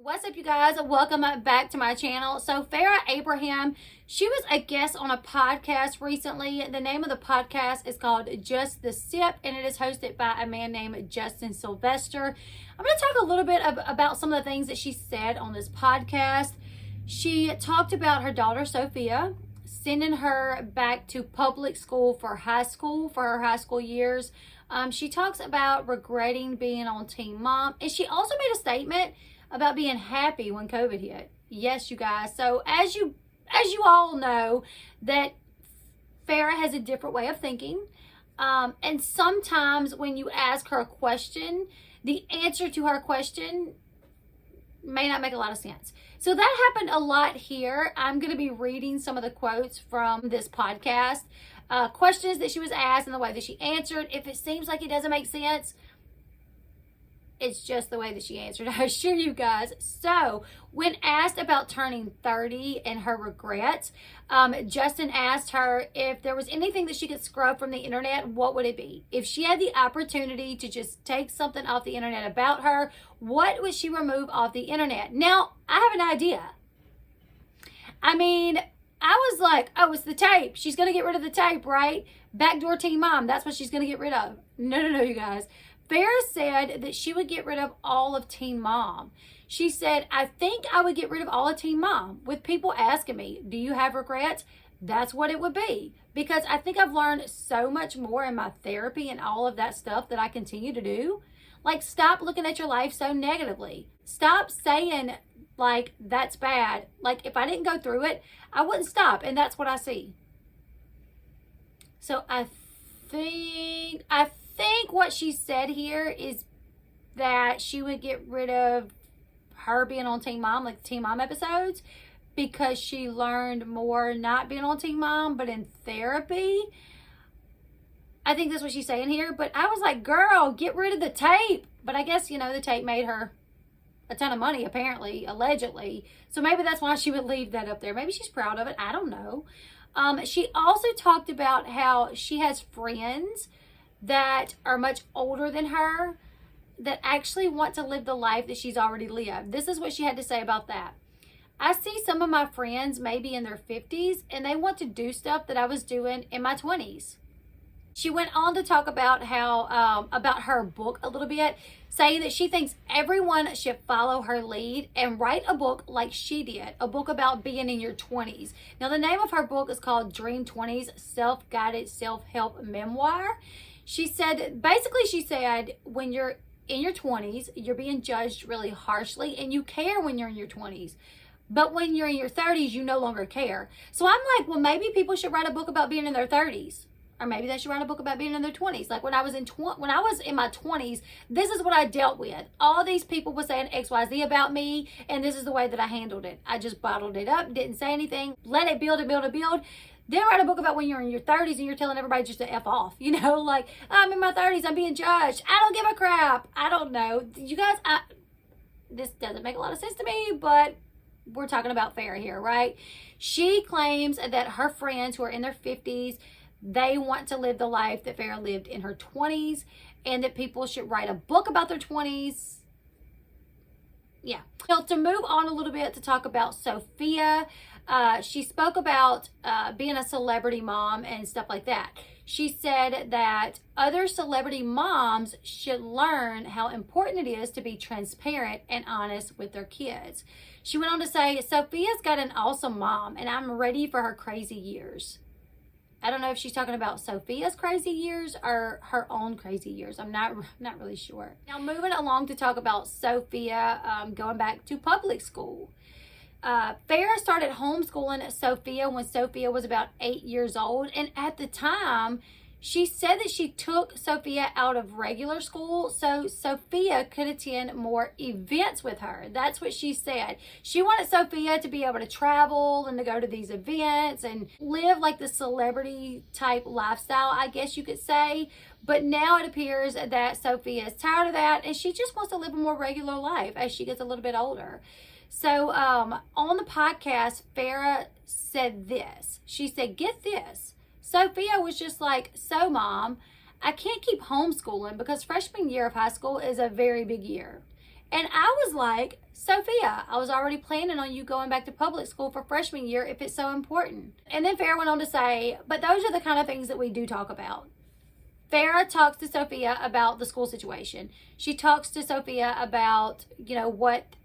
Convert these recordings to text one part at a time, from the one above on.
What's up, you guys? Welcome back to my channel. So Farrah Abraham, she was a guest on a podcast recently. The name of the podcast is called Just the Sip, and it is hosted by a man named Justin Sylvester. I'm going to talk a little bit about some of the things that she said on this podcast. She talked about her daughter, Sophia, sending her back to public school for her high school years. She talks about regretting being on Teen Mom, and she also made a statement about being happy when COVID hit. Yes, you guys. So as you all know, that Farrah has a different way of thinking. And sometimes when you ask her a question, the answer to her question may not make a lot of sense. So that happened a lot here. I'm going to be reading some of the quotes from this podcast. Questions that she was asked and the way that she answered. If it seems like it doesn't make sense, it's just the way that she answered, I assure you guys. So, when asked about turning 30 and her regrets, Justin asked her if there was anything that she could scrub from the internet, what would it be? If she had the opportunity to just take something off the internet about her, what would she remove off the internet? Now, I have an idea. I mean, I was like, oh, it's the tape. She's going to get rid of the tape, right? Backdoor Teen Mom, that's what she's going to get rid of. No, you guys. Farrah said that she would get rid of all of Teen Mom. She said, I think I would get rid of all of Teen Mom. With people asking me, do you have regrets? That's what it would be. Because I think I've learned so much more in my therapy and all of that stuff that I continue to do. Like, stop looking at your life so negatively. Stop saying, like, that's bad. Like, if I didn't go through it, I wouldn't stop. And that's what I see. So I think what she said here is that she would get rid of her being on Teen Mom, like the Teen Mom episodes, because she learned more not being on Teen Mom, but in therapy. I think that's what she's saying here. But I was like, girl, get rid of the tape. But I guess, the tape made her a ton of money, apparently, allegedly. So maybe that's why she would leave that up there. Maybe she's proud of it. I don't know. She also talked about how she has friends that are much older than her that actually want to live the life that she's already lived. This is what she had to say about that. I see some of my friends maybe in their 50s and they want to do stuff that I was doing in my 20s. She went on to talk about how about her book a little bit, saying that she thinks everyone should follow her lead and write a book like she did, a book about being in your 20s. Now, the name of her book is called Dream 20s, Self-Guided Self-Help Memoir. She said when you're in your 20s, you're being judged really harshly and you care when you're in your 20s. But when you're in your 30s, you no longer care. So I'm like, well, maybe people should write a book about being in their 30s. Or maybe they should write a book about being in their 20s. Like when I was in my 20s, this is what I dealt with. All these people were saying XYZ about me, and this is the way that I handled it. I just bottled it up, didn't say anything, let it build and build and build. Then write a book about when you're in your 30s and you're telling everybody just to F off. Like, I'm in my 30s, I'm being judged. I don't give a crap. I don't know. You guys, this doesn't make a lot of sense to me, but we're talking about Farrah here, right? She claims that her friends who are in their 50s, they want to live the life that Farrah lived in her 20s, and that people should write a book about their 20s. Yeah. So to move on a little bit to talk about Sophia, she spoke about being a celebrity mom and stuff like that. She said that other celebrity moms should learn how important it is to be transparent and honest with their kids. She went on to say, Sophia's got an awesome mom, and I'm ready for her crazy years. I don't know if she's talking about Sophia's crazy years or her own crazy years. I'm not really sure. Now, moving along to talk about Sophia going back to public school. Farrah started homeschooling Sophia when Sophia was about 8 years old. And at the time, she said that she took Sophia out of regular school so Sophia could attend more events with her. That's what she said. She wanted Sophia to be able to travel and to go to these events and live like the celebrity type lifestyle, I guess you could say. But now it appears that Sophia is tired of that and she just wants to live a more regular life as she gets a little bit older. So on the podcast, Farrah said this. She said, get this. Sophia was just like, so mom, I can't keep homeschooling because freshman year of high school is a very big year. And I was like, Sophia, I was already planning on you going back to public school for freshman year if it's so important. And then Farrah went on to say, but those are the kind of things that we do talk about. Farrah talks to Sophia about the school situation. She talks to Sophia about, you know, what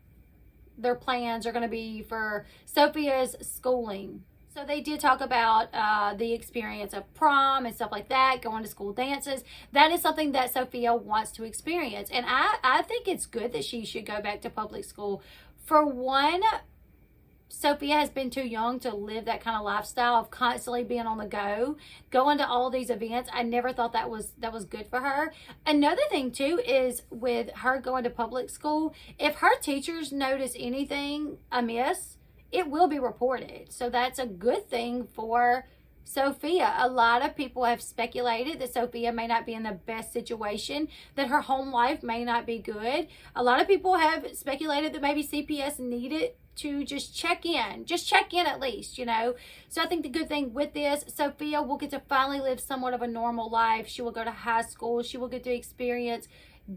their plans are going to be for Sophia's schooling. So they did talk about the experience of prom and stuff like that, going to school dances. That is something that Sophia wants to experience. And I think it's good that she should go back to public school. For one, Sophia has been too young to live that kind of lifestyle of constantly being on the go, going to all these events. I never thought that was good for her. Another thing too is with her going to public school, if her teachers notice anything amiss, it will be reported. So that's a good thing for Sophia. A lot of people have speculated that Sophia may not be in the best situation, that her home life may not be good. A lot of people have speculated that maybe CPS needed to just check in at least, you know. So I think the good thing with this, Sophia will get to finally live somewhat of a normal life. She will go to high school. She will get to experience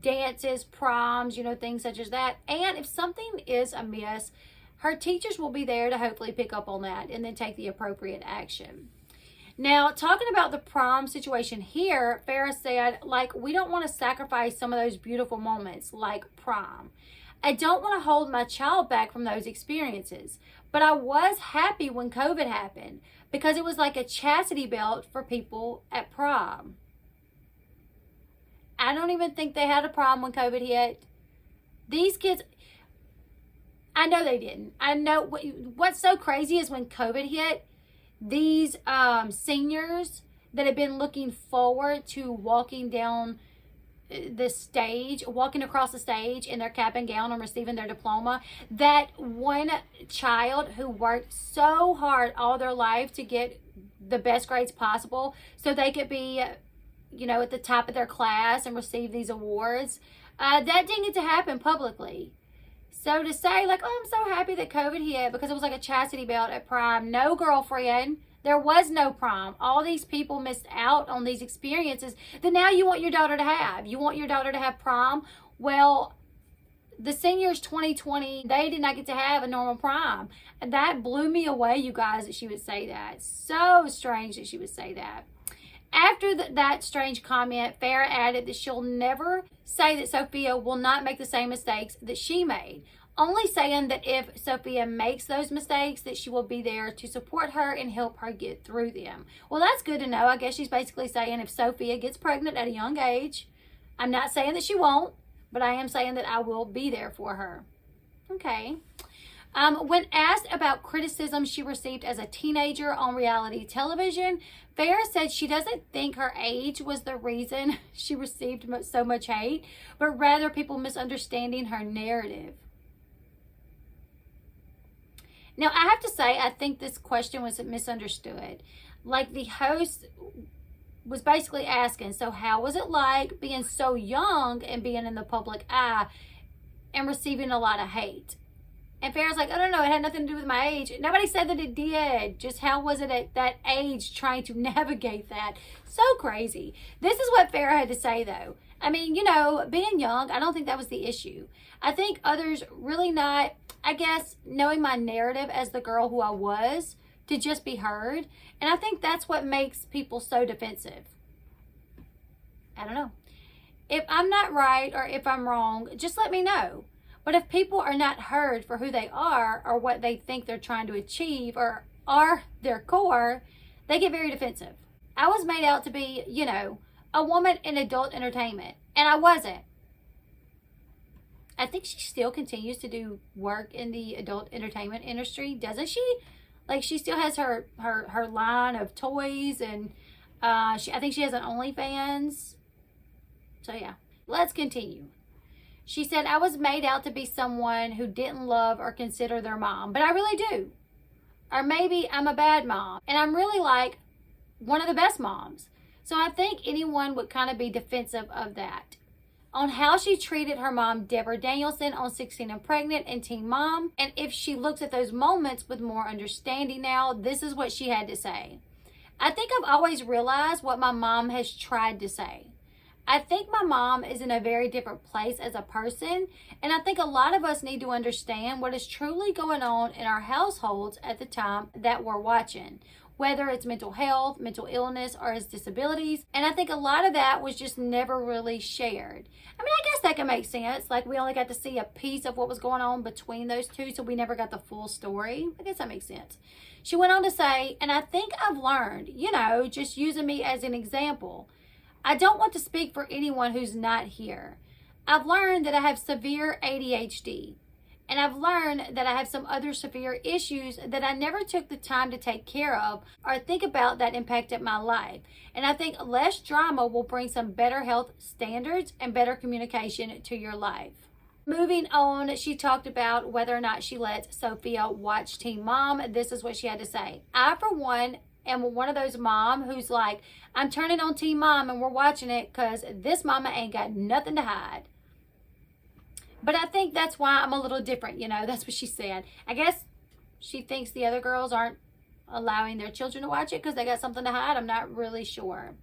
dances, proms, you know, things such as that. And if something is amiss, her teachers will be there to hopefully pick up on that and then take the appropriate action. Now, talking about the prom situation here, Farrah said, like, we don't want to sacrifice some of those beautiful moments like prom. I don't want to hold my child back from those experiences, but I was happy when COVID happened because it was like a chastity belt for people at prom. I don't even think they had a prom when COVID hit. These kids, I know they didn't. I know what's so crazy is when COVID hit, these seniors that have been looking forward to walking down the stage, walking across the stage in their cap and gown and receiving their diploma, that one child who worked so hard all their life to get the best grades possible so they could be, you know, at the top of their class and receive these awards, that didn't get to happen publicly. So to say, like, oh, I'm so happy that COVID hit because it was like a chastity belt at prom. No, girlfriend. There was no prom. All these people missed out on these experiences that now you want your daughter to have. You want your daughter to have prom. Well, the seniors 2020, they did not get to have a normal prom. And that blew me away, you guys, that she would say that. So strange that she would say that. After that strange comment, Farrah added that she'll never say that Sophia will not make the same mistakes that she made. Only saying that if Sophia makes those mistakes, that she will be there to support her and help her get through them. Well, that's good to know. I guess she's basically saying if Sophia gets pregnant at a young age, I'm not saying that she won't, but I am saying that I will be there for her. Okay. When asked about criticism she received as a teenager on reality television, Farrah said she doesn't think her age was the reason she received so much hate, but rather people misunderstanding her narrative. Now, I have to say, I think this question was misunderstood. Like, the host was basically asking, so how was it like being so young and being in the public eye and receiving a lot of hate? And Farrah's like, I don't know, it had nothing to do with my age. Nobody said that it did. Just how was it at that age trying to navigate that? So crazy. This is what Farrah had to say, though. I mean, you know, being young, I don't think that was the issue. I think others really not, I guess, knowing my narrative as the girl who I was to just be heard. And I think that's what makes people so defensive. I don't know. If I'm not right or if I'm wrong, just let me know. But if people are not heard for who they are or what they think they're trying to achieve or are their core, they get very defensive. I was made out to be, you know, a woman in adult entertainment, and I wasn't. I think she still continues to do work in the adult entertainment industry, doesn't she? Like, she still has her line of toys, and I think she has an OnlyFans. So yeah, let's continue. She said, I was made out to be someone who didn't love or consider their mom, but I really do. Or maybe I'm a bad mom, and I'm really like one of the best moms. So I think anyone would kind of be defensive of that. On how she treated her mom, Deborah Danielson, on 16 and Pregnant and Teen Mom, and if she looks at those moments with more understanding now, this is what she had to say. I think I've always realized what my mom has tried to say. I think my mom is in a very different place as a person, and I think a lot of us need to understand what is truly going on in our households at the time that we're watching, whether it's mental health, mental illness, or his disabilities. And I think a lot of that was just never really shared. I mean, I guess that can make sense. Like, we only got to see a piece of what was going on between those two, so we never got the full story. I guess that makes sense. She went on to say, and I think I've learned, just using me as an example, I don't want to speak for anyone who's not here. I've learned that I have severe ADHD, and I've learned that I have some other severe issues that I never took the time to take care of or think about that impacted my life. And I think less drama will bring some better health standards and better communication to your life. Moving on, she talked about whether or not she lets Sophia watch Teen Mom. This is what she had to say. I, for one, am one of those mom who's like, I'm turning on Teen Mom and we're watching it because this mama ain't got nothing to hide. But I think that's why I'm a little different, that's what she said. I guess she thinks the other girls aren't allowing their children to watch it because they got something to hide. I'm not really sure.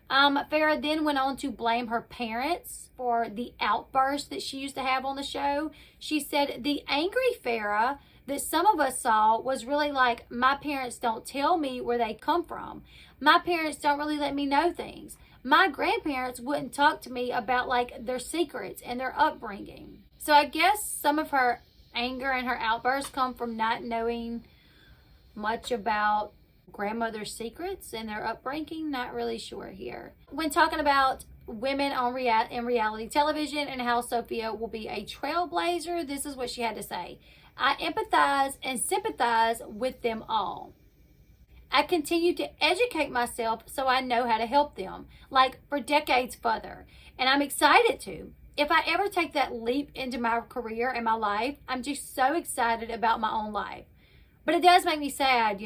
Farrah then went on to blame her parents for the outburst that she used to have on the show. She said the angry Farrah that some of us saw was really like, my parents don't tell me where they come from. My parents don't really let me know things. My grandparents wouldn't talk to me about like their secrets and their upbringing. So I guess some of her anger and her outbursts come from not knowing much about grandmother's secrets and their upbringing. Not really sure here. When talking about women in reality television and how Sophia will be a trailblazer, this is what she had to say. I empathize and sympathize with them all. I continue to educate myself so I know how to help them, like for decades further. And I'm excited to. If I ever take that leap into my career and my life, I'm just so excited about my own life. But it does make me sad,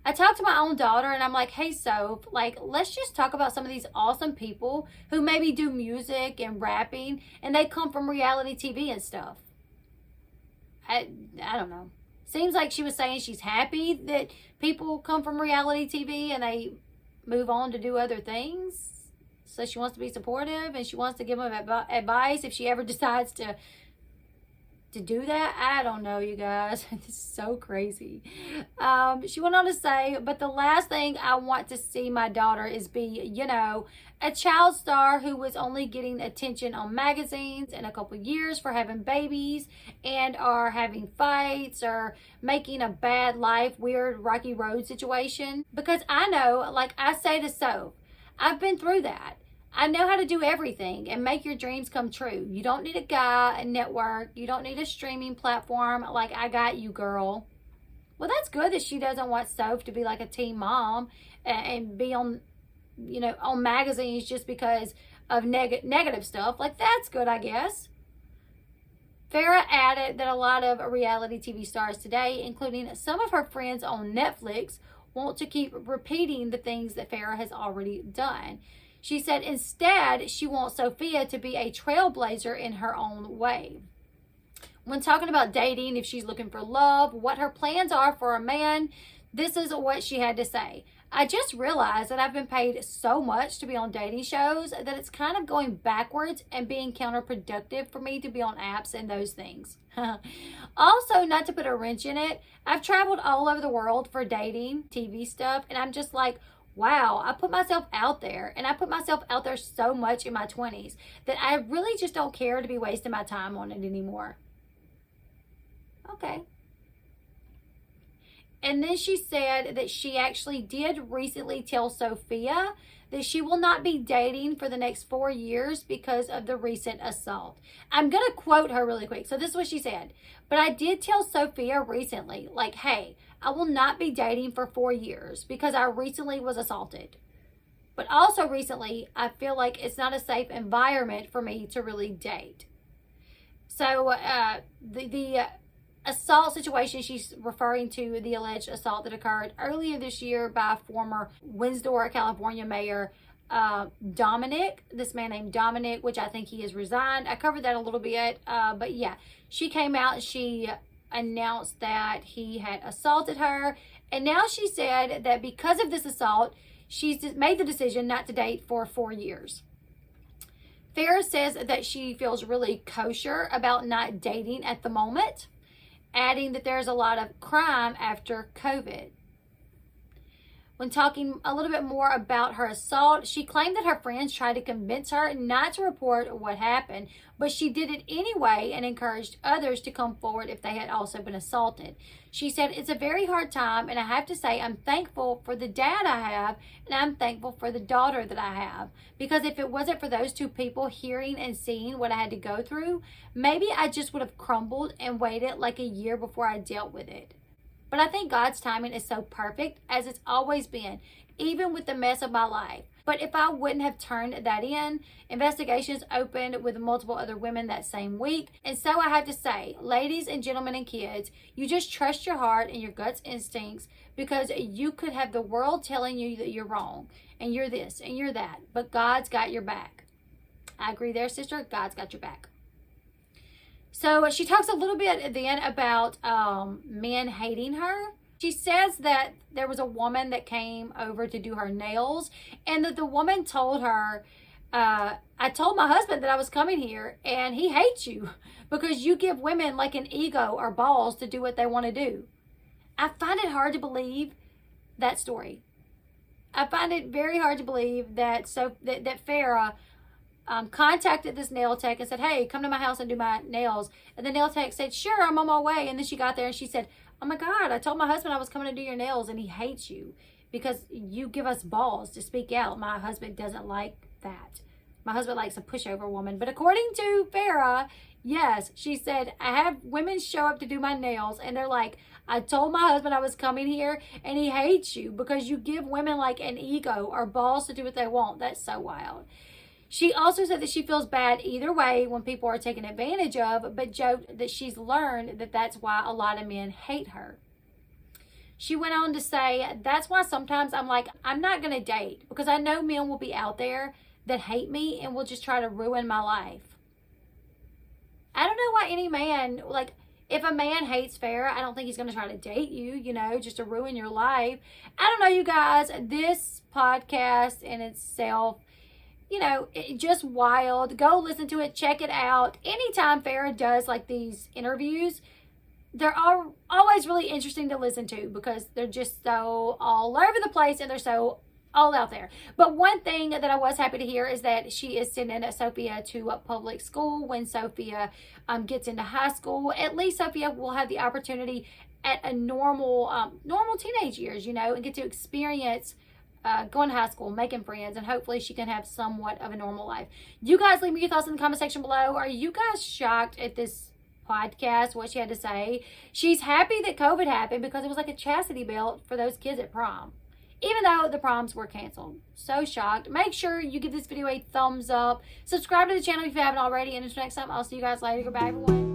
I talk to my own daughter and I'm like, hey, Soph, let's just talk about some of these awesome people who maybe do music and rapping and they come from reality TV and stuff. I don't know. Seems like she was saying she's happy that people come from reality TV and they move on to do other things. So she wants to be supportive and she wants to give them advice if she ever decides to do that. I don't know, you guys. This is so crazy. She went on to say, but the last thing I want to see my daughter is be, a child star who was only getting attention on magazines in a couple years for having babies and are having fights or making a bad life, weird, rocky road situation. Because I know, like I say to Soph, I've been through that. I know how to do everything and make your dreams come true. You don't need a guy, a network. You don't need a streaming platform. Like, I got you, girl. Well, that's good that she doesn't want Soph to be like a teen mom and be on, on magazines just because of negative stuff. Like, that's good, I guess. Farrah added that a lot of reality TV stars today, including some of her friends on Netflix, want to keep repeating the things that Farrah has already done. She said instead, she wants Sophia to be a trailblazer in her own way. When talking about dating, if she's looking for love, what her plans are for a man, this is what she had to say. I just realized that I've been paid so much to be on dating shows that it's kind of going backwards and being counterproductive for me to be on apps and those things. Also, not to put a wrench in it, I've traveled all over the world for dating, TV stuff, and I'm just like, wow, I put myself out there, and I put myself out there so much in my 20s that I really just don't care to be wasting my time on it anymore. Okay. And then she said that she actually did recently tell Sophia that she will not be dating for the next 4 years because of the recent assault. I'm going to quote her really quick. So this is what she said. But I did tell Sophia recently, like, hey, I will not be dating for 4 years because I recently was assaulted. But also recently, I feel like it's not a safe environment for me to really date. So the assault situation, she's referring to the alleged assault that occurred earlier this year by former Windsor, California mayor Dominic, this man named Dominic, which I think he has resigned. I covered that a little bit, but yeah, she came out and she announced that he had assaulted her, and now she said that because of this assault, she's made the decision not to date for 4 years. Farrah says that she feels really kosher about not dating at the moment, adding that there's a lot of crime after COVID. When talking a little bit more about her assault, she claimed that her friends tried to convince her not to report what happened, but she did it anyway and encouraged others to come forward if they had also been assaulted. She said, "It's a very hard time, and I have to say I'm thankful for the dad I have, and I'm thankful for the daughter that I have. Because if it wasn't for those two people hearing and seeing what I had to go through, maybe I just would have crumbled and waited like a year before I dealt with it. But I think God's timing is so perfect, as it's always been, even with the mess of my life. But if I wouldn't have turned that in, investigations opened with multiple other women that same week. And so I have to say, ladies and gentlemen and kids, you just trust your heart and your gut's instincts, because you could have the world telling you that you're wrong and you're this and you're that, but God's got your back." I agree there, sister. God's got your back. So she talks a little bit then about men hating her. She says that there was a woman that came over to do her nails, and that the woman told her, "I told my husband that I was coming here, and he hates you because you give women like an ego or balls to do what they want to do." I find it hard to believe that story. I find it very hard to believe that that Farrah contacted this nail tech and said, "Hey, come to my house and do my nails." And the nail tech said, "Sure, I'm on my way." And then she got there and she said, "Oh my God, I told my husband I was coming to do your nails, and he hates you because you give us balls to speak out. My husband doesn't like that. My husband likes a pushover woman." But according to Farrah, yes, she said, "I have women show up to do my nails, and they're like, I told my husband I was coming here, and he hates you because you give women like an ego or balls to do what they want." That's so wild. She also said that she feels bad either way when people are taken advantage of, but joked that she's learned that that's why a lot of men hate her. She went on to say, "That's why sometimes I'm like, I'm not going to date, because I know men will be out there that hate me and will just try to ruin my life." I don't know why any man, like, if a man hates Farrah, I don't think he's going to try to date you, just to ruin your life. I don't know, you guys. This podcast in itself, just wild. Go listen to it. Check it out. Anytime Farrah does like these interviews, they're always really interesting to listen to, because they're just so all over the place and they're so all out there. But one thing that I was happy to hear is that she is sending Sophia to public school when Sophia gets into high school. At least Sophia will have the opportunity at a normal teenage years, and get to experience going to high school, making friends, and hopefully she can have somewhat of a normal life. You guys leave me your thoughts in the comment section below. Are you guys shocked at this podcast, what she had to say? She's happy that COVID happened because it was like a chastity belt for those kids at prom, even though the proms were canceled. So shocked. Make sure you give this video a thumbs up. Subscribe to the channel if you haven't already. And until next time, I'll see you guys later. Goodbye, everyone.